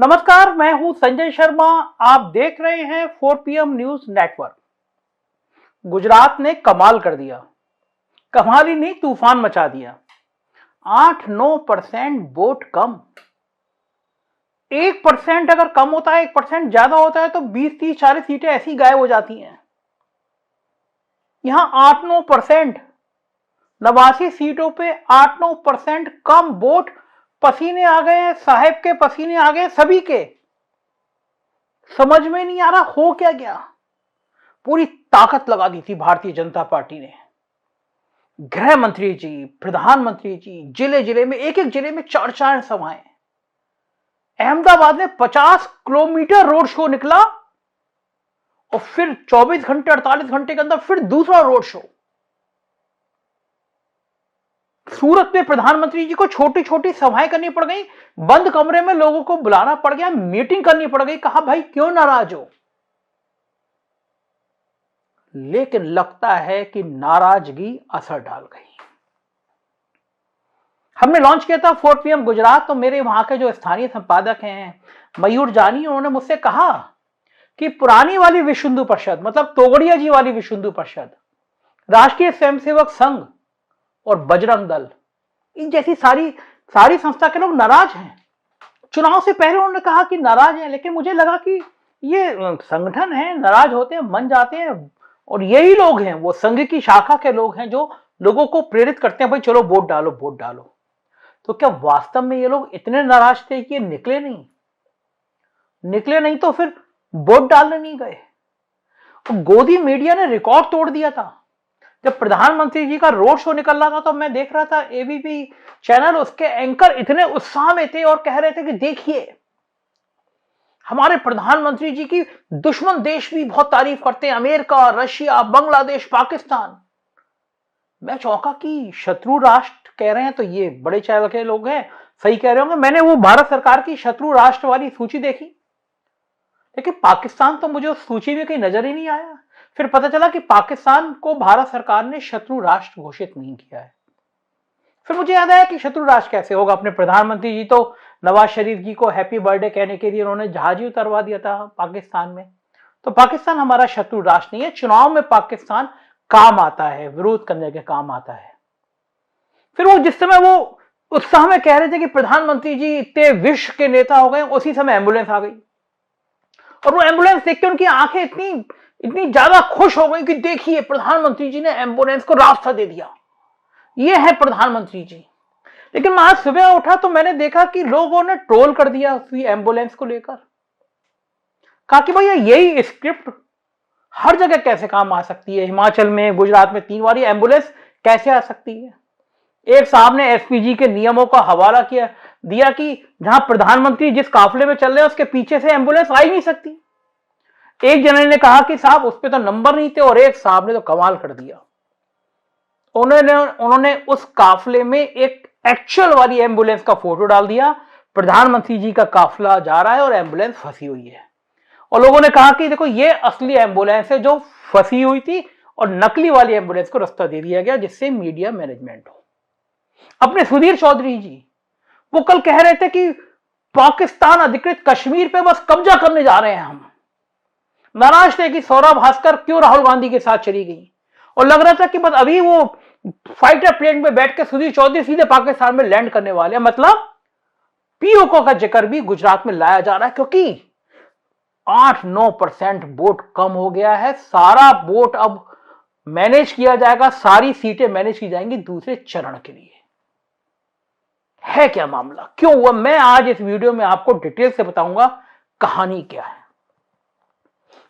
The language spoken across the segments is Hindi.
नमस्कार, मैं हूं संजय शर्मा। आप देख रहे हैं 4PM न्यूज नेटवर्क। गुजरात ने कमाल कर दिया। कमाल ही नहीं, तूफान मचा दिया। 8-9% वोट कम। 1% अगर कम होता है, 1% ज्यादा होता है तो 20-30-40 सीटें ऐसी गायब हो जाती हैं। यहां 8-9%, 89 सीटों पे 8-9% कम वोट। पसीने आ गए हैं, साहेब के पसीने आ गए सभी के। समझ में नहीं आ रहा हो क्या गया। पूरी ताकत लगा दी थी भारतीय जनता पार्टी ने। गृह मंत्री जी, प्रधानमंत्री जी, जिले जिले में, एक एक जिले में 4-4 सभाएं। अहमदाबाद में 50 किलोमीटर रोड शो निकला और फिर 24 घंटे 48 घंटे के अंदर फिर दूसरा रोड शो। सूरत में प्रधानमंत्री जी को छोटी छोटी सभाएं करनी पड़ गई। बंद कमरे में लोगों को बुलाना पड़ गया, मीटिंग करनी पड़ गई। कहा भाई क्यों नाराज हो। लेकिन लगता है कि नाराजगी असर डाल गई। हमने लॉन्च किया था 4PM गुजरात, तो मेरे वहां के जो स्थानीय संपादक हैं मयूर जानी, उन्होंने मुझसे कहा कि पुरानी वाली विश्व हिंदू परिषद, मतलब तोगड़िया जी वाली विश्व हिंदू परिषद, राष्ट्रीय स्वयंसेवक संघ और बजरंग दल, इन जैसी सारी संस्था के लोग नाराज हैं। चुनाव से पहले उन्होंने कहा कि नाराज हैं, लेकिन मुझे लगा कि ये संगठन है, नाराज होते हैं, मन जाते हैं, और यही लोग हैं, वो संघ की शाखा के लोग हैं जो लोगों को प्रेरित करते हैं, भाई चलो वोट डालो वोट डालो। तो क्या वास्तव में ये लोग इतने नाराज थे कि ये निकले नहीं तो फिर वोट डालने नहीं गए। तो गोदी मीडिया ने रिकॉर्ड तोड़ दिया था। जब प्रधानमंत्री जी का रोड शो निकल रहा था तो मैं देख रहा था एबीपी चैनल, उसके एंकर इतने उत्साह में थे और कह रहे थे कि देखिए हमारे प्रधानमंत्री जी की दुश्मन देश भी बहुत तारीफ करते हैं, अमेरिका, रशिया, बांग्लादेश, पाकिस्तान। मैं चौंका कि शत्रु राष्ट्र कह रहे हैं, तो ये बड़े चैनल के लोग हैं, सही कह रहे होंगे। मैंने वो भारत सरकार की शत्रु राष्ट्र वाली सूची देखी, लेकिन पाकिस्तान तो मुझे उस सूची में कहीं नजर ही नहीं आया। फिर पता चला कि पाकिस्तान को भारत सरकार ने शत्रु राष्ट्र घोषित नहीं किया है। फिर मुझे याद आया कि शत्रु राष्ट्र कैसे होगा। अपने प्रधानमंत्री जी तो नवाज शरीफ जी को हैप्पी बर्थडे कहने के लिए उन्होंने जहाज ही उतरवा दिया था पाकिस्तान में। तो पाकिस्तान हमारा शत्रु राष्ट्र नहीं है। चुनाव में पाकिस्तान काम आता है, विरोध करने के काम आता है। फिर वो जिस समय वो उत्साह में कह रहे थे कि प्रधानमंत्री जी इतने विश्व के नेता हो गए, उसी समय एम्बुलेंस आ गई। और वो एम्बुलेंस देख के उनकी आंखें इतनी ज्यादा खुश हो गई कि देखिए प्रधानमंत्री जी ने एम्बुलेंस को रास्ता दे दिया, ये है प्रधानमंत्री जी। लेकिन मैं आज सुबह उठा तो मैंने देखा कि लोगों ने ट्रोल कर दिया उसी एम्बुलेंस को लेकर। कहा कि भैया यही स्क्रिप्ट हर जगह कैसे काम आ सकती है, हिमाचल में, गुजरात में 3 बार ये एम्बुलेंस कैसे आ सकती है। एक साहब ने एसपीजी के नियमों का हवाला दिया कि जहां प्रधानमंत्री जिस काफले में चल रहे हैं उसके पीछे से एम्बुलेंस आ ही नहीं सकती। एक जने ने कहा कि साहब उस पे तो नंबर नहीं थे, और एक साहब ने तो कमाल कर दिया। उन्होंने उस काफले में एक एक्चुअल वाली एम्बुलेंस का फोटो डाल दिया। प्रधानमंत्री जी का काफला जा रहा है और एम्बुलेंस फंसी हुई है, और लोगों ने कहा कि देखो ये असली एम्बुलेंस है जो फंसी हुई थी, और नकली वाली एम्बुलेंस को रास्ता दे दिया गया जिससे मीडिया मैनेजमेंट हो। अपने सुधीर चौधरी जी वो कल कह रहे थे कि पाकिस्तान अधिकृत कश्मीर पे बस कब्जा करने जा रहे हैं। हम नाराज थे कि सौरभ भास्कर क्यों राहुल गांधी के साथ चली गई, और लग रहा था कि बस अभी वो फाइटर प्लेन में बैठ के सुधीर चौधरी सीधे पाकिस्तान में लैंड करने वाले हैं। मतलब पीओके का जिक्र भी गुजरात में लाया जा रहा है, क्योंकि 8-9% वोट कम हो गया है। सारा वोट अब मैनेज किया जाएगा, सारी सीटें मैनेज की जाएंगी दूसरे चरण के लिए। है क्या मामला, क्यों हुआ, मैं आज इस वीडियो में आपको डिटेल से बताऊंगा कहानी क्या है।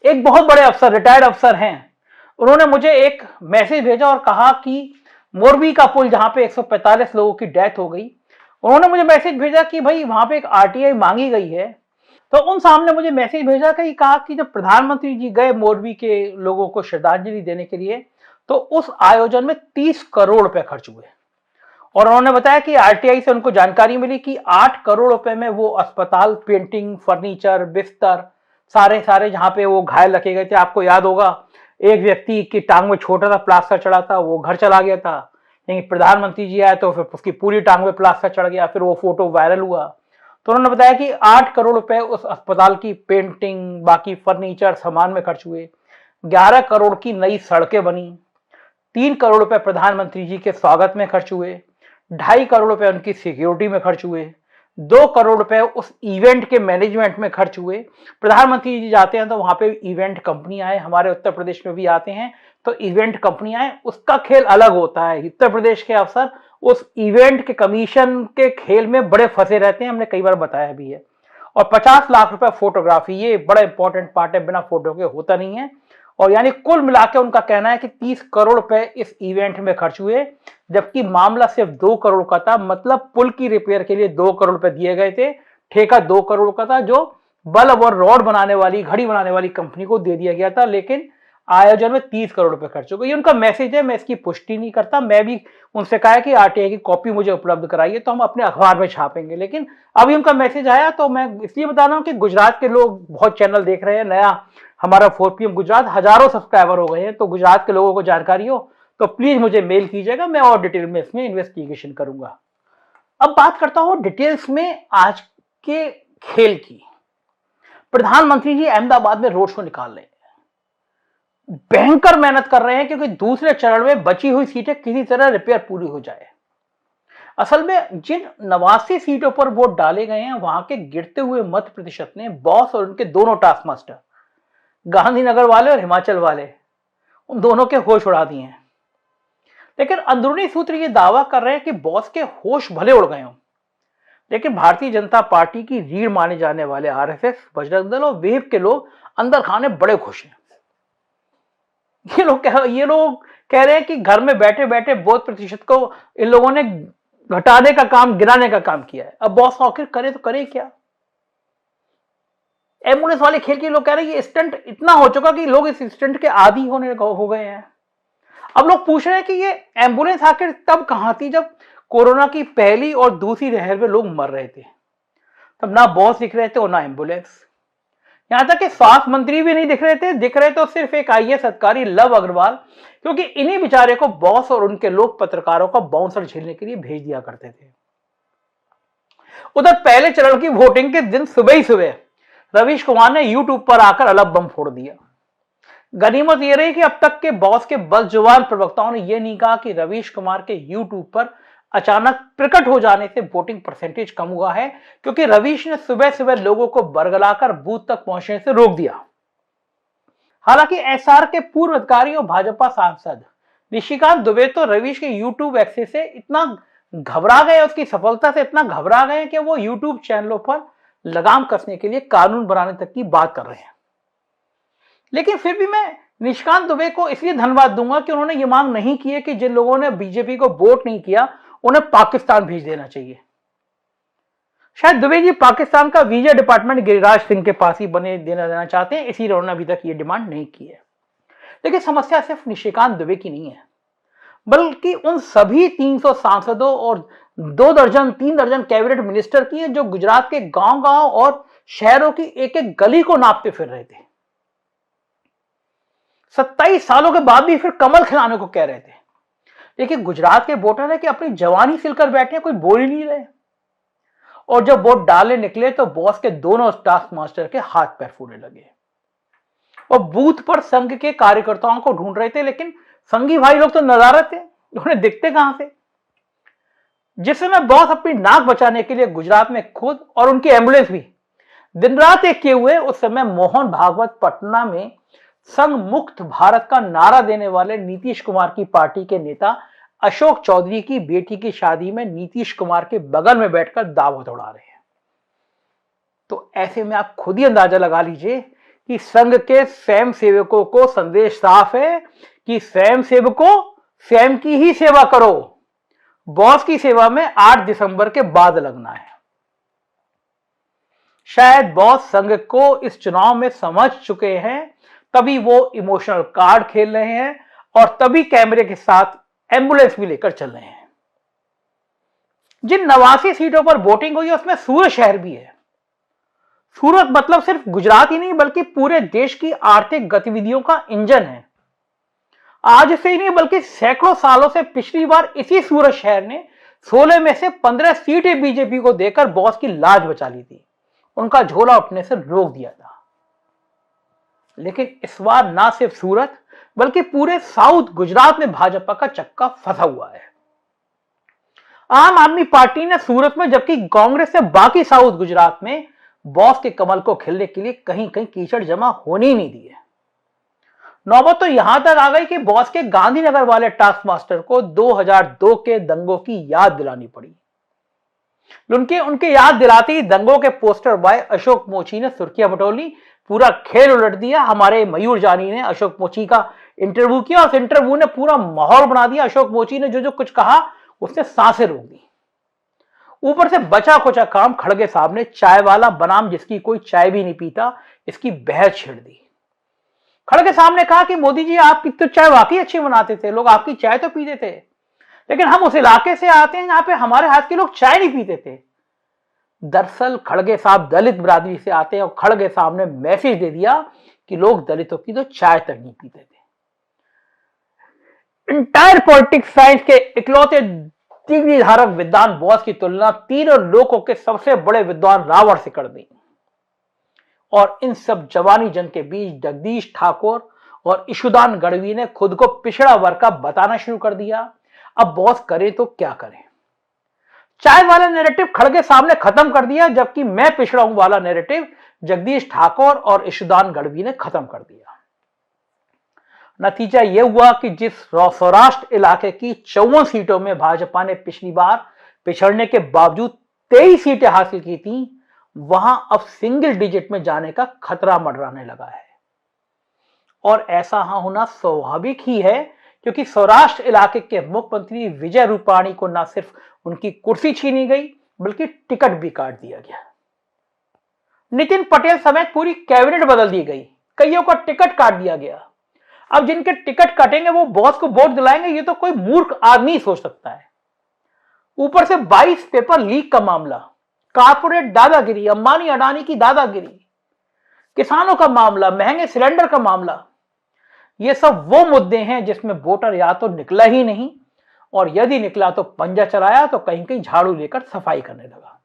एक बहुत बड़े अफसर, रिटायर्ड अफसर हैं, उन्होंने मुझे एक मैसेज भेजा और कहा कि मोरबी का पुल जहां पे 145 लोगों की डेथ हो गई, उन्होंने मुझे मैसेज भेजा कि भाई वहां पे एक आरटीआई मांगी गई है। तो उन साहब ने मुझे मैसेज भेजा कि कहा कि जब प्रधानमंत्री जी गए मोरबी के लोगों को श्रद्धांजलि देने के लिए, तो उस आयोजन में 30 करोड़ रुपए खर्च हुए। और उन्होंने बताया कि आरटीआई से उनको जानकारी मिली कि 8 करोड़ रुपए में वो अस्पताल, पेंटिंग, फर्नीचर, बिस्तर, सारे जहां पे वो घायल रखे गए थे। आपको याद होगा एक व्यक्ति की टांग में छोटा सा प्लास्टर चढ़ा था, वो घर चला गया था, लेकिन प्रधानमंत्री जी आए तो फिर उसकी पूरी टांग में प्लास्टर चढ़ गया। फिर वो फोटो वायरल हुआ। तो उन्होंने बताया कि 8 करोड़ रुपए उस अस्पताल की पेंटिंग, बाकी फर्नीचर, सामान में खर्च हुए। 11 करोड़ की नई सड़कें बनी। 3 करोड़ रुपए प्रधानमंत्री जी के स्वागत में खर्च हुए। 2.5 करोड़ रुपए उनकी सिक्योरिटी में खर्च हुए। 2 करोड़ रुपए उस इवेंट के मैनेजमेंट में खर्च हुए। प्रधानमंत्री जी जाते हैं तो वहां पे इवेंट कंपनियां आए, हमारे उत्तर प्रदेश में भी आते हैं तो इवेंट कंपनियां आए, उसका खेल अलग होता है। उत्तर प्रदेश के अफसर उस इवेंट के कमीशन के खेल में बड़े फंसे रहते हैं, हमने कई बार बताया भी है। और 50 लाख रुपए फोटोग्राफी, ये बड़ा इंपॉर्टेंट पार्ट है, बिना फोटो के होता नहीं है। और यानी कुल मिलाकर उनका कहना है कि 30 करोड़ रुपए इस इवेंट में खर्च हुए, जबकि मामला सिर्फ 2 करोड़ का था। मतलब पुल की रिपेयर के लिए 2 करोड़ रुपए दिए गए थे, ठेका 2 करोड़ का था, जो बल्ब और रॉड बनाने वाली, घड़ी बनाने वाली कंपनी को दे दिया गया था, लेकिन आयोजन में 30 करोड़ रुपए खर्च हो गए। ये उनका मैसेज है, मैं इसकी पुष्टि नहीं करता। मैं भी उनसे कहा है कि आरटीआई की कॉपी मुझे उपलब्ध कराइए तो हम अपने अखबार में छापेंगे, लेकिन अभी उनका मैसेज आया तो मैं इसलिए बता रहा हूं कि गुजरात के लोग बहुत चैनल देख रहे हैं। नया हमारा 4PM गुजरात, हजारों सब्सक्राइबर हो गए हैं, तो गुजरात के लोगों को जानकारी हो तो प्लीज मुझे मेल कीजिएगा, मैं और डिटेल में इसमें इन्वेस्टिगेशन करूंगा। अब बात करता हूं डिटेल्स में आज के खेल की। प्रधानमंत्री जी अहमदाबाद में रोड शो निकाल रहे हैं, भयंकर मेहनत कर रहे हैं क्योंकि दूसरे चरण में बची हुई सीटें किसी तरह रिपेयर पूरी हो जाए। असल में जिन 89 सीटों पर वोट डाले गए हैं, वहां के गिरते हुए मत प्रतिशत ने बॉस और उनके दोनों टास्क मास्टर, गांधीनगर वाले और हिमाचल वाले, उन दोनों के होश उड़ा दिए हैं। लेकिन अंदरूनी सूत्र ये दावा कर रहे हैं कि बॉस के होश भले उड़ गए हों, लेकिन भारतीय जनता पार्टी की रीढ़ माने जाने वाले आरएसएस, बजरंग दल और वेव के लोग अंदर खाने बड़े खुश हैं। ये लोग कह रहे हैं कि घर में बैठे बैठे वोट प्रतिशत को इन लोगों ने घटाने का काम, गिराने का काम किया है। अब बॉस आखिर करे तो करे क्या? एम्बुलेंस वाले खेल के लोग कह रहे हैं ये स्टंट इतना हो चुका कि लोग इस स्टंट के आदी हो गए हैं। अब लोग पूछ रहे हैं कि ये एम्बुलेंस आखिर तब कहां थी जब कोरोना की पहली और दूसरी लहर में लोग मर रहे थे? तब ना बॉस दिख रहे थे और ना एम्बुलेंस। यहां तक कि स्वास्थ्य मंत्री भी नहीं दिख रहे थे, दिख रहे तो सिर्फ एक आईएएस अधिकारी लव अग्रवाल, क्योंकि इन्हीं बेचारे को बॉस और उनके लोग पत्रकारों का बाउंसर झेलने के लिए भेज दिया करते थे। उधर पहले चरण की वोटिंग के दिन सुबह ही सुबह रवीश कुमार ने यूट्यूब पर आकर अलग बम फोड़ दिया। गनीमत यह रही कि अब तक के बॉस के बदजुबान प्रवक्ताओं ने यह नहीं कहा कि रवीश कुमार के यूट्यूब पर अचानक प्रकट हो जाने से वोटिंग परसेंटेज कम हुआ है, क्योंकि रवीश ने सुबह सुबह लोगों को बरगलाकर बूथ तक पहुंचने से रोक दिया। हालांकि एसआर के पूर्व अधिकारी और भाजपा सांसद निशिकांत दुबे तो रवीश के यूट्यूब एक्सेस से इतना घबरा गए, उसकी सफलता से इतना घबरा गए कि वो यूट्यूब चैनलों पर लगाम कसने के लिए कानून बनाने तक की बात कर रहे हैं। लेकिन फिर भी मैं निशिकांत दुबे को इसलिए धन्यवाद दूंगा कि उन्होंने ये मांग नहीं की है कि जिन लोगों ने बीजेपी को वोट नहीं किया उन्हें पाकिस्तान भेज देना चाहिए। शायद दुबे जी पाकिस्तान का वीजा डिपार्टमेंट गिरिराज सिंह के पास ही बने देना चाहते हैं, इसीलिए उन्होंने अभी तक ये डिमांड नहीं की है। लेकिन समस्या सिर्फ निशिकांत दुबे की नहीं है, बल्कि उन सभी 300 सांसदों और 2 दर्जन 3 दर्जन कैबिनेट मिनिस्टर की है जो गुजरात के गांव-गांव और शहरों की एक एक गली को नापते फिर रहे थे। 27 सालों के बाद भी फिर कमल खिलाने को कह रहे थे। लेकिन गुजरात के वोटर है कि अपनी जवानी सिलकर बैठे, कोई बोल ही नहीं रहे। और जब वोट डालने निकले तो बॉस के दोनों टास्क मास्टर के हाथ पैर फूलने लगे और बूथ पर संघ के कार्यकर्ताओं को ढूंढ रहे थे, लेकिन संघी भाई लोग तो नजारे थे, उन्हें दिखते कहां से। जिस समय बॉस अपनी नाक बचाने के लिए गुजरात में खुद और उनकी एम्बुलेंस भी दिन रात एक किए हुए, उस समय मोहन भागवत पटना में संघ मुक्त भारत का नारा देने वाले नीतीश कुमार की पार्टी के नेता अशोक चौधरी की बेटी की शादी में नीतीश कुमार के बगल में बैठकर दावत उड़ा रहे हैं। तो ऐसे में आप खुद ही अंदाजा लगा लीजिए कि संघ के स्वयं सेवकों को संदेश साफ है कि स्वयं सेवकों स्वयं की ही सेवा करो, बॉस की सेवा में 8 दिसंबर के बाद लगना है। शायद बॉस संघ को इस चुनाव में समझ चुके हैं, तभी वो इमोशनल कार्ड खेल रहे हैं और तभी कैमरे के साथ एम्बुलेंस भी लेकर चल रहे हैं। जिन 89 सीटों पर वोटिंग हुई है उसमें सूरत शहर भी है। सूरत मतलब सिर्फ गुजरात ही नहीं बल्कि पूरे देश की आर्थिक गतिविधियों का इंजन है। आज से ही नहीं बल्कि सैकड़ों सालों से पिछली बार इसी सूरत शहर ने 16 में से 15 सीटें बीजेपी को देकर बॉस की लाज बचा ली थी, उनका झोला उठने से रोक दिया था। लेकिन इस बार ना सिर्फ सूरत बल्कि पूरे साउथ गुजरात में भाजपा का चक्का फंसा हुआ है। आम आदमी पार्टी ने सूरत में, जबकि कांग्रेस ने बाकी साउथ गुजरात में बॉस के कमल को खिलने के लिए कहीं कहीं कीचड़ जमा होने ही नहीं दी है। नौबत तो यहां तक आ गई कि बॉस के गांधीनगर वाले टास्क मास्टर को 2002 के दंगों की याद दिलानी पड़ी। उनके याद दिलाते ही दंगों के पोस्टर बॉय अशोक मोची ने सुर्खियां बटोली, पूरा खेल उलट दिया। हमारे मयूर जानी ने अशोक मोची का इंटरव्यू किया और उस इंटरव्यू ने पूरा माहौल बना दिया। अशोक मोची ने जो जो कुछ कहा उसने सांसें रोक दी। ऊपर से बचा खुचा काम खड़गे साहब ने चाय वाला बनाम जिसकी कोई चाय भी नहीं पीता, इसकी बहस छेड़ दी। खड़गे साहब ने कहा कि मोदी जी आपकी तो चाय वाकई अच्छी बनाते थे, लोग आपकी चाय तो पीते थे, लेकिन हम उस इलाके से आते हैं जहां पे हमारे हाथ के लोग चाय नहीं पीते थे। दरअसल खड़गे साहब दलित बिरादरी से आते हैं और खड़गे साहब ने मैसेज दे दिया कि लोग दलितों की तो चाय तक नहीं पीते थे। इंटायर पॉलिटिक्स साइंस के इकलौते डिग्री धारक विद्वान बॉस की तुलना तीनों लोकों के सबसे बड़े विद्वान रावण से कर दी। और इन सब जवानी जंग के बीच जगदीश ठाकुर और ईशुदान गढ़वी ने खुद को पिछड़ा वर्ग का बताना शुरू कर दिया। अब बॉस करे तो क्या करे। चाय वाला नैरेटिव खड़गे साहब ने खत्म कर दिया, जबकि मैं पिछड़ा हूं वाला नैरेटिव जगदीश ठाकुर और ईशुदान गढ़वी ने खत्म कर दिया। नतीजा यह हुआ कि जिस सौराष्ट्र इलाके की 54 सीटों में भाजपा ने पिछली बार पिछड़ने के बावजूद 23 सीटें हासिल की थी, वहां अब सिंगल डिजिट में जाने का खतरा मंडराने लगा है। और ऐसा होना स्वाभाविक ही है, क्योंकि सौराष्ट्र इलाके के मुख्यमंत्री विजय रूपाणी को न सिर्फ उनकी कुर्सी छीनी गई बल्कि टिकट भी काट दिया गया। नितिन पटेल समेत पूरी कैबिनेट बदल दी गई, कईयों का टिकट काट दिया गया। अब जिनके टिकट कटेंगे वो बॉस को वोट दिलाएंगे, ये तो कोई मूर्ख आदमी सोच सकता है। ऊपर से 22 पेपर लीक का मामला, कारपोरेट दादागिरी, अंबानी अडानी की दादागिरी, किसानों का मामला, महंगे सिलेंडर का मामला, ये सब वो मुद्दे हैं जिसमें वोटर या तो निकला ही नहीं, और यदि निकला तो पंजा चलाया तो कहीं कहीं झाड़ू लेकर सफाई करने लगा।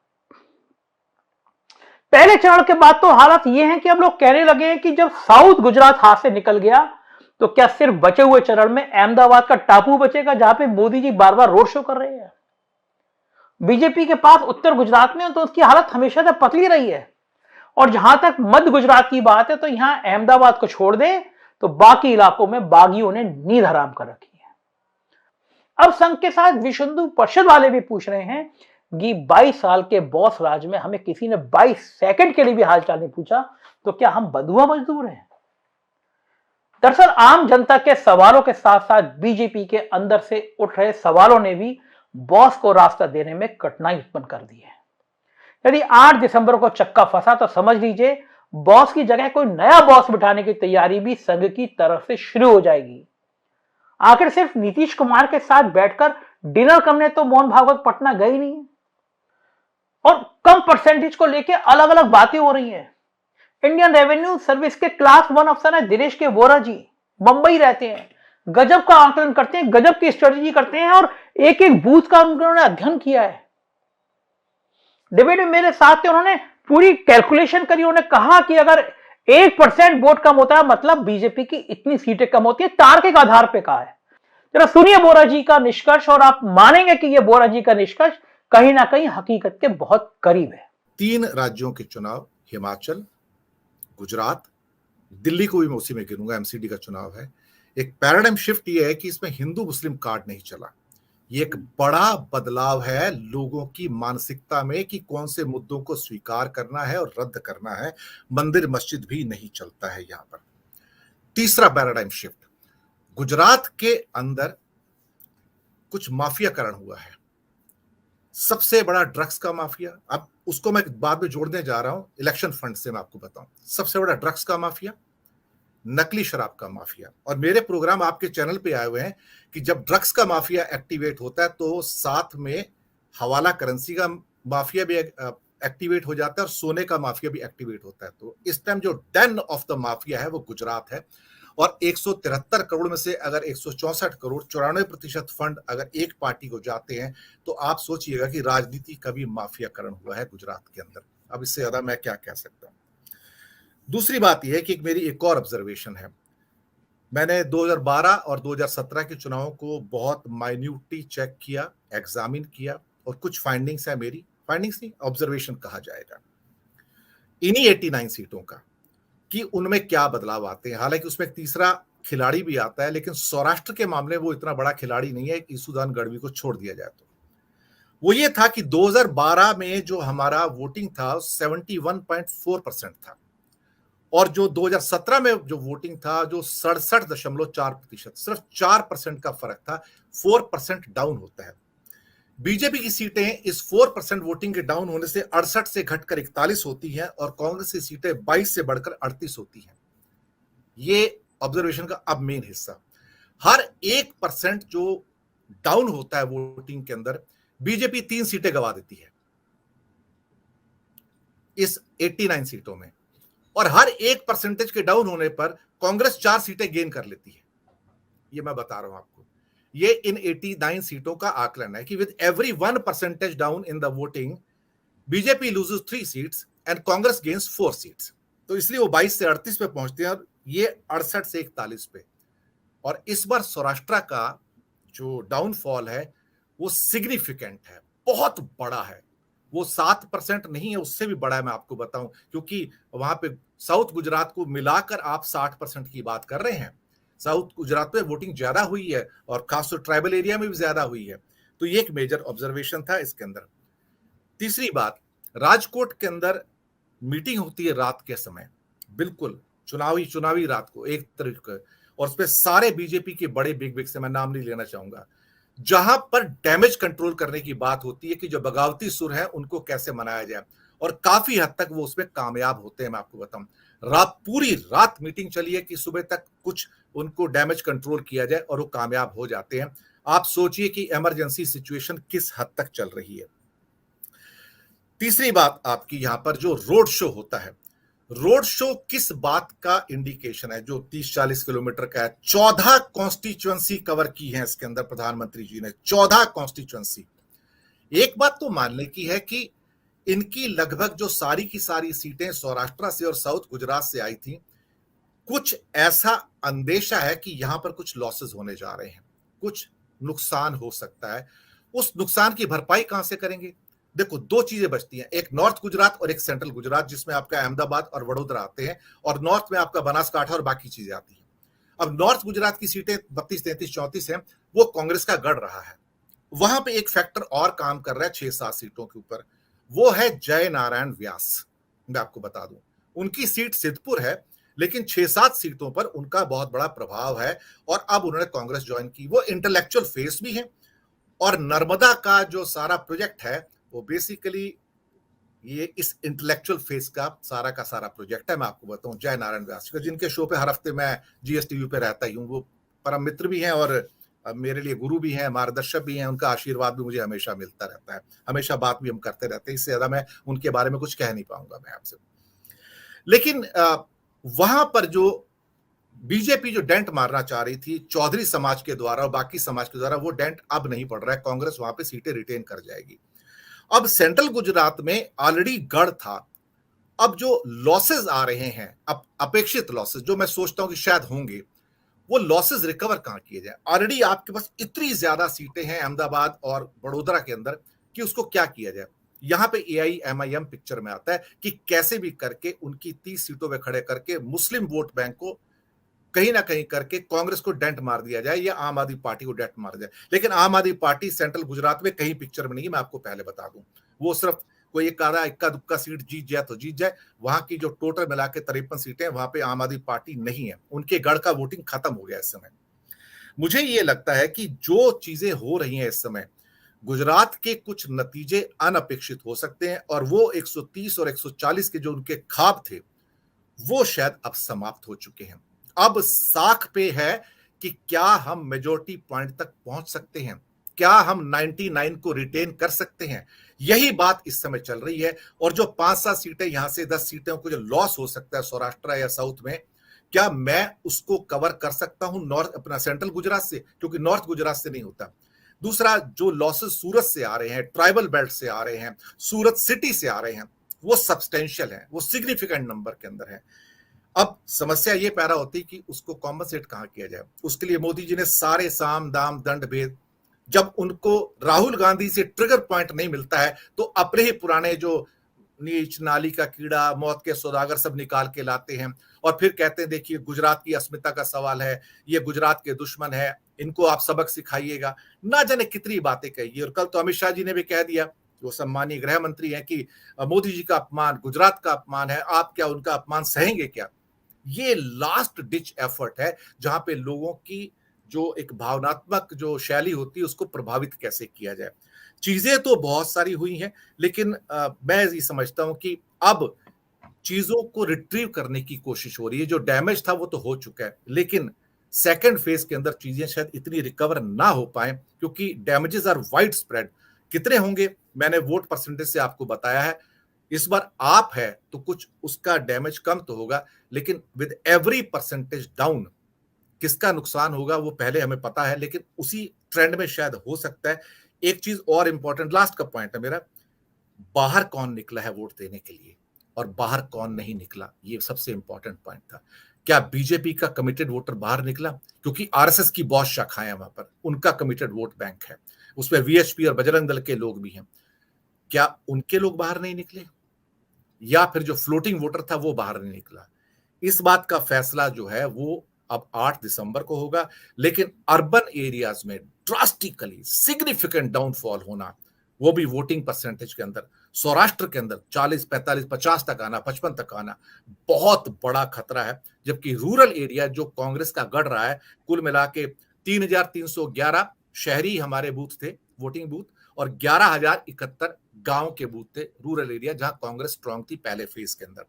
पहले चरण के बाद तो हालत ये है कि अब लोग कहने लगे हैं कि जब साउथ गुजरात हाथ से निकल गया तो क्या सिर्फ बचे हुए चरण में अहमदाबाद का टापू बचेगा जहां पे मोदी जी बार बार रोड शो कर रहे हैं। बीजेपी के पास उत्तर गुजरात में तो उसकी हालत हमेशा से पतली रही है, और जहां तक मध्य गुजरात की बात है तो यहां अहमदाबाद को छोड़ दे तो बाकी इलाकों में बागियों ने नींद हराम कर रखी है। अब संघ के साथ विश्व हिंदू परिषद वाले भी पूछ रहे हैं कि 22 साल के बॉस राज में हमें किसी ने 22 सेकंड के लिए भी हालचाल नहीं पूछा, तो क्या हम बदुआ मजदूर हैं। दरअसल आम जनता के सवालों के साथ साथ बीजेपी के अंदर से उठ रहे सवालों ने भी बॉस को रास्ता देने में कठिनाई उत्पन्न कर दी है। यदि 8 दिसंबर को चक्का फंसा तो समझ लीजिए बॉस की जगह कोई नया बॉस बिठाने की तैयारी भी संघ की तरफ से शुरू हो जाएगी। आखिर सिर्फ नीतीश कुमार के साथ बैठकर डिनर करने तो मोहन भागवत पटना गए नहीं, और कम परसेंटेज को लेकर अलग अलग बातें हो रही हैं। इंडियन रेवेन्यू सर्विस के क्लास 1 अफसर है दिनेश के वोरा जी, मुंबई रहते हैं, गजब का आकलन करते हैं, गजब की स्ट्रेटेजी करते हैं, और एक एक बूथ का उन्होंने अध्ययन किया है। डिबेट में मेरे साथ थे, उन्होंने पूरी कैलकुलेशन करी। उन्होंने कहा कि अगर 1% वोट कम होता है मतलब बीजेपी की इतनी सीटें कम होती है, तार्किक आधार पर कहा है। जरा सुनिए बोरा जी का निष्कर्ष, और आप मानेंगे कि यह बोरा जी का निष्कर्ष कहीं ना कहीं हकीकत के बहुत करीब है। 3 राज्यों के चुनाव, हिमाचल, गुजरात, दिल्ली को भी मैं उसी में गिनूंगा, एमसीडी का चुनाव है। एक पैराडाइम शिफ्ट ये है कि इसमें हिंदू मुस्लिम कार्ड नहीं चला। ये एक बड़ा बदलाव है लोगों की मानसिकता में कि कौन से मुद्दों को स्वीकार करना है और रद्द करना है। मंदिर मस्जिद भी नहीं चलता है यहां पर। तीसरा पैराडाइम शिफ्ट, गुजरात के अंदर कुछ माफियाकरण हुआ है, सबसे बड़ा ड्रग्स का माफिया। अब उसको मैं बाद में जोड़ने जा रहा हूं, इलेक्शन फंड से मैं आपको बताऊं। सबसे बड़ा ड्रग्स का माफिया, नकली शराब का माफिया। और मेरे प्रोग्राम आपके चैनल पे आए हुए हैं कि जब ड्रग्स का माफिया एक्टिवेट होता है तो साथ में हवाला करेंसी का माफिया भी एक्टिवेट हो जाता है और सोने का माफिया भी एक्टिवेट होता है। तो इस टाइम जो डेन ऑफ द माफिया है वो गुजरात है। और 173 करोड़ में से अगर 164 करोड़ 94% फंड अगर एक पार्टी को जाते हैं तो आप सोचिएगा कि राजनीति का भी माफियाकरण हुआ है गुजरात के अंदर। अब इससे ज्यादा मैं क्या कह सकता हूं। दूसरी बात यह है कि मेरी एक और ऑब्जर्वेशन है। मैंने 2012 और 2017 के चुनावों को बहुत माइन्यूटली चेक किया, एग्जामिन किया, और कुछ फाइंडिंग्स है मेरी, फाइंडिंग्स नहीं, ऑब्जर्वेशन कहा जाएगा इन्हीं 89 सीटों का, कि उनमें क्या बदलाव आते हैं। हालांकि उसमें एक तीसरा खिलाड़ी भी आता है, लेकिन सौराष्ट्र के मामले में वो इतना बड़ा खिलाड़ी नहीं है, ईसुदान गढ़वी को छोड़ दिया जाए तो। वो ये था कि 2012 में जो हमारा वोटिंग था 71.4% था, और जो 2017 में जो वोटिंग था जो 67.4%, सिर्फ 4% का फर्क था। 4% डाउन होता है। बीजेपी की सीटें इस 4% वोटिंग के डाउन होने से 68 से घटकर 41 होती हैं, और कांग्रेस की सीटें 22 से बढ़कर 38 होती हैं। ये ऑब्जर्वेशन का अब मेन हिस्सा। हर 1% जो डाउन होता है वोटिंग के अंदर, बीजेपी 3 सीटें गवा देती है इस 89 सीटों में, और हर 1% के डाउन होने पर कांग्रेस 4 सीटें गेन कर लेती है। ये मैं बता रहा हूं आपको, ये इन 89 सीटों का आकलन है कि with every 1% down in the voting, BJP loses 3 seats and Congress gains 4 seats. तो इसलिए वो 22 से 38 पे पहुंचते हैं, और ये 68 से 41 पे। और इस बार सौराष्ट्र का जो डाउनफॉल है वो सिग्निफिकेंट है, बहुत बड़ा है। वो 7% नहीं है, उससे भी बड़ा है, मैं आपको बताऊं, क्योंकि वहां पे साउथ गुजरात को मिलाकर आप 60% की बात कर रहे हैं। साउथ गुजरात में वोटिंग ज्यादा हुई है, और खासतौर ट्राइबल एरिया में भी ज्यादा हुई है। तो ये एक मेजर ऑब्जर्वेशन था इसके अंदर। तीसरी बात, राजकोट के अंदर मीटिंग होती है रात के समय, बिल्कुल चुनावी रात को एक तरीके, और उसपे सारे बीजेपी के बड़े बिग से, मैं नाम नहीं लेना चाहूंगा, जहां पर डैमेज कंट्रोल करने की बात होती है कि जो बगावती सुर है उनको कैसे मनाया जाए, और काफी हद तक वो उसमें कामयाब होते हैं। मैं आपको बताऊं, पूरी रात मीटिंग चली है कि सुबह तक कुछ उनको डैमेज कंट्रोल किया जाए, और वो कामयाब हो जाते हैं। आप सोचिए कि इमरजेंसी सिचुएशन किस हद तक चल रही है। तीसरी बात आपकी, यहां पर जो रोड शो होता है, रोड शो किस बात का इंडिकेशन है? जो 30-40 किलोमीटर का है, 14 कॉन्स्टिट्यूएंसी कवर की है इसके अंदर प्रधानमंत्री जी ने, 14 कॉन्स्टिट्यूएंसी। एक बात तो मानने की है कि इनकी लगभग जो सारी की सारी सीटें सौराष्ट्र से और साउथ गुजरात से आई थी, कुछ ऐसा अंदेशा है कि यहां पर कुछ लॉसेस होने जा रहे हैं, कुछ नुकसान हो सकता है। उस नुकसान की भरपाई कहां से करेंगे? देखो, 2 चीजें बचती हैं, एक नॉर्थ गुजरात और एक सेंट्रल गुजरात, जिसमें आपका अहमदाबाद और वडोदरा आते हैं, और नॉर्थ में आपका बनासकांठा और बाकी चीजें आती हैं। अब नॉर्थ गुजरात की सीटें 32, 33, 34 हैं, वो कांग्रेस का गढ़ रहा है। वहां पे एक फैक्टर और काम कर रहा है 6-7 सीटों के ऊपर, वो है जय नारायण व्यास। मैं आपको बता दूं, उनकी सीट सिद्धपुर है, लेकिन 6-7 सीटों पर उनका बहुत बड़ा प्रभाव है, और अब उन्होंने कांग्रेस ज्वाइन की। वो इंटेलेक्चुअल फेस भी है, और नर्मदा का जो सारा प्रोजेक्ट है वो बेसिकली ये इस इंटेलेक्चुअल फेस का सारा प्रोजेक्ट है। मैं आपको बताऊं, जय नारायण व्यास का, जिनके शो पे हर हफ्ते मैं जीएसटीवी पे रहता ही हूँ, वो परम मित्र भी हैं और मेरे लिए गुरु भी हैं, मार्गदर्शक भी हैं। उनका आशीर्वाद भी मुझे हमेशा मिलता रहता है, हमेशा बात भी हम करते रहते हैं। इससे ज्यादा मैं उनके बारे में कुछ कह नहीं पाऊंगा मैं आपसे। लेकिन वहां पर जो बीजेपी जो डेंट मारना चाह रही थी चौधरी समाज के द्वारा और बाकी समाज के द्वारा, वो डेंट अब नहीं पड़ रहा है। कांग्रेस वहां पे सीटें रिटेन कर जाएगी। अब सेंट्रल गुजरात में ऑलरेडी गढ़ था। अब जो लॉसेस आ रहे हैं, अब अपेक्षित लॉसेस जो मैं सोचता हूं कि शायद होंगे, वो लॉसेस रिकवर कहां किए जाए? ऑलरेडी आपके पास इतनी ज्यादा सीटें हैं अहमदाबाद और वडोदरा के अंदर कि उसको क्या किया जाए। यहां पे AIMIM पिक्चर में आता है कि कैसे भी करके उनकी 30 सीटों पे खड़े करके मुस्लिम वोट बैंक को कहीं ना कहीं करके कांग्रेस को डेंट मार दिया जाए, या आम आदमी पार्टी को डेंट मार जाए। लेकिन आम आदमी पार्टी सेंट्रल गुजरात में कहीं पिक्चर में नहीं है, मैं आपको पहले बता दूं। वो सिर्फ कोई एक आधा इक्का दुक्का सीट जीत जाए तो जीत जाए। वहां की जो टोटल मिला के 53 सीटें, वहां पे आम आदमी पार्टी नहीं है। उनके गढ़ का वोटिंग खत्म हो गया इस समय। मुझे ये लगता है कि जो चीजें हो रही हैं इस समय, गुजरात के कुछ नतीजे अनअपेक्षित हो सकते हैं, और वो 130 और 140 के जो उनके ख्वाब थे, वो शायद अब समाप्त हो चुके हैं। अब साख पे है कि क्या हम मेजॉरिटी पॉइंट तक पहुंच सकते हैं, क्या हम 99 को रिटेन कर सकते हैं। यही बात इस समय चल रही है। और जो 5-7 सीटें यहां से 10 सीटें को जो लॉस हो सकता है सौराष्ट्र या साउथ में, क्या मैं उसको कवर कर सकता हूं नॉर्थ अपना सेंट्रल गुजरात से, क्योंकि नॉर्थ गुजरात से नहीं होता। दूसरा, जो लॉसेस सूरत से आ रहे हैं, ट्राइबल बेल्ट से आ रहे हैं, सूरत सिटी से आ रहे हैं, वो सब्सटेंशियल है, वो सिग्निफिकेंट नंबर के अंदर है। अब समस्या ये पैदा होती कि उसको कॉम्पनसेट कहां किया जाए। उसके लिए मोदी जी ने सारे साम दाम दंड भेद, जब उनको राहुल गांधी से ट्रिगर पॉइंट नहीं मिलता है तो अपने ही पुराने जो नीच नाली का कीड़ा, मौत के सौदागर सब निकाल के लाते हैं और फिर कहते हैं देखिए गुजरात की अस्मिता का सवाल है, ये गुजरात के दुश्मन है, इनको आप सबक सिखाइएगा, ना जाने कितनी बातें कही। और कल तो अमित शाह जी ने भी कह दिया, वो सम्मानीय गृह मंत्री हैं, कि मोदी जी का अपमान गुजरात का अपमान है, आप क्या उनका अपमान सहेंगे क्या। ये लास्ट डिच एफर्ट है जहां पे लोगों की जो एक भावनात्मक जो शैली होती है उसको प्रभावित कैसे किया जाए। चीजें तो बहुत सारी हुई हैं, लेकिन मैं ये समझता हूं कि अब चीजों को रिट्रीव करने की कोशिश हो रही है। जो डैमेज था वो तो हो चुका है, लेकिन सेकंड फेज के अंदर चीजें शायद इतनी रिकवर ना हो पाए, क्योंकि डैमेजेस आर वाइड स्प्रेड। कितने होंगे मैंने वोट परसेंटेज से आपको बताया है। इस बार आप है तो कुछ उसका डैमेज कम तो होगा, लेकिन विद एवरी परसेंटेज डाउन किसका नुकसान होगा वो पहले हमें पता है, लेकिन उसी ट्रेंड में शायद हो सकता है। एक चीज और इंपॉर्टेंट, लास्ट का पॉइंट है मेरा, बाहर कौन निकला है वोट देने के लिए और बाहर कौन नहीं निकला, ये सबसे इंपॉर्टेंट पॉइंट था। क्या बीजेपी का कमिटेड वोटर बाहर निकला? क्योंकि आरएसएस की बहुत शाखाएं हैं वहां पर, उनका कमिटेड वोट बैंक है, उसमें वीएचपी और बजरंग दल के लोग भी हैं। क्या उनके लोग बाहर नहीं निकले, या फिर जो फ्लोटिंग वोटर था वो बाहर नहीं निकला? इस बात का फैसला जो है वो अब 8 दिसंबर को होगा। लेकिन अर्बन एरियाज में ड्रास्टिकली सिग्निफिकेंट डाउनफॉल होना, वो भी वोटिंग परसेंटेज के अंदर, सौराष्ट्र के अंदर 40, 45, 50 तक आना, 55 तक आना, बहुत बड़ा खतरा है। जबकि रूरल एरिया जो कांग्रेस का गढ़ रहा है, कुल मिला के 3,311 शहरी हमारे बूथ थे, वोटिंग बूथ, और 11,071 गांव के बूथ थे रूरल एरिया, जहां कांग्रेस स्ट्रांग थी पहले फेज के अंदर।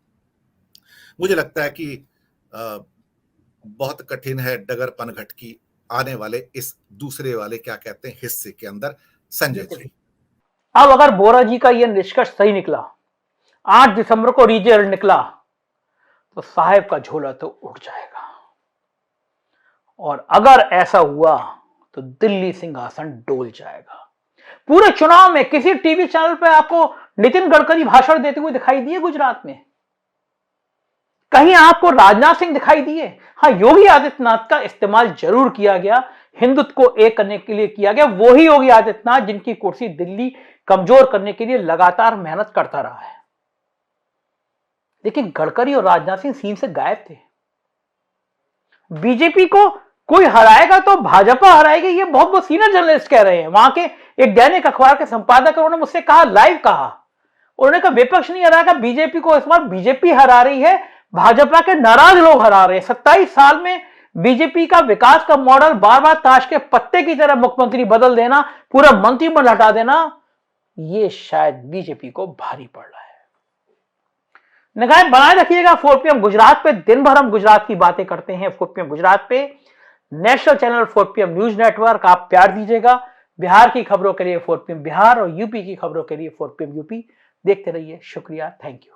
मुझे लगता है कि बहुत कठिन है डगर पनघट की आने वाले इस दूसरे वाले क्या कहते हैं हिस्से के अंदर। संजय जी, अब अगर बोरा जी का यह निष्कर्ष सही निकला, 8 दिसंबर को रिजल्ट निकला, तो साहेब का झोला तो उठ जाएगा। और अगर ऐसा हुआ तो दिल्ली सिंहासन डोल जाएगा। पूरे चुनाव में किसी टीवी चैनल पर आपको नितिन गडकरी भाषण देते हुए दिखाई दिए गुजरात में? कहीं आपको राजनाथ सिंह दिखाई दिए? हाँ, योगी आदित्यनाथ का इस्तेमाल जरूर किया गया, हिंदुत्व को एक करने के लिए किया गया। वही योगी आदित्यनाथ जिनकी कुर्सी दिल्ली कमजोर करने के लिए लगातार मेहनत करता रहा है। लेकिन गडकरी और राजनाथ सिंह सीन से गायब थे। बीजेपी को कोई हराएगा तो भाजपा हराएगी, ये बहुत सीनियर जर्नलिस्ट कह रहे हैं। वहां के एक दैनिक अखबार के संपादक उन्होंने मुझसे कहा, लाइव कहा, उन्होंने कहा विपक्ष नहीं हराएगा, बीजेपी को इस बार बीजेपी हरा रही है, भाजपा के नाराज लोग हरा रहे हैं। 27 साल में बीजेपी का विकास का मॉडल बार बार ताश के पत्ते की तरह मुख्यमंत्री बदल देना, पूरा मंत्रिमंडल हटा देना, ये शायद बीजेपी को भारी पड़ रहा है। निगाहें बनाए रखिएगा 4 PM गुजरात पे। दिन भर हम गुजरात की बातें करते हैं 4 PM गुजरात पे। National channel 4 PM news network आप प्यार दीजिएगा। बिहार की खबरों के लिए 4 PM बिहार और यूपी की खबरों के लिए 4 PM यूपी देखते रहिए। शुक्रिया, थैंक यू।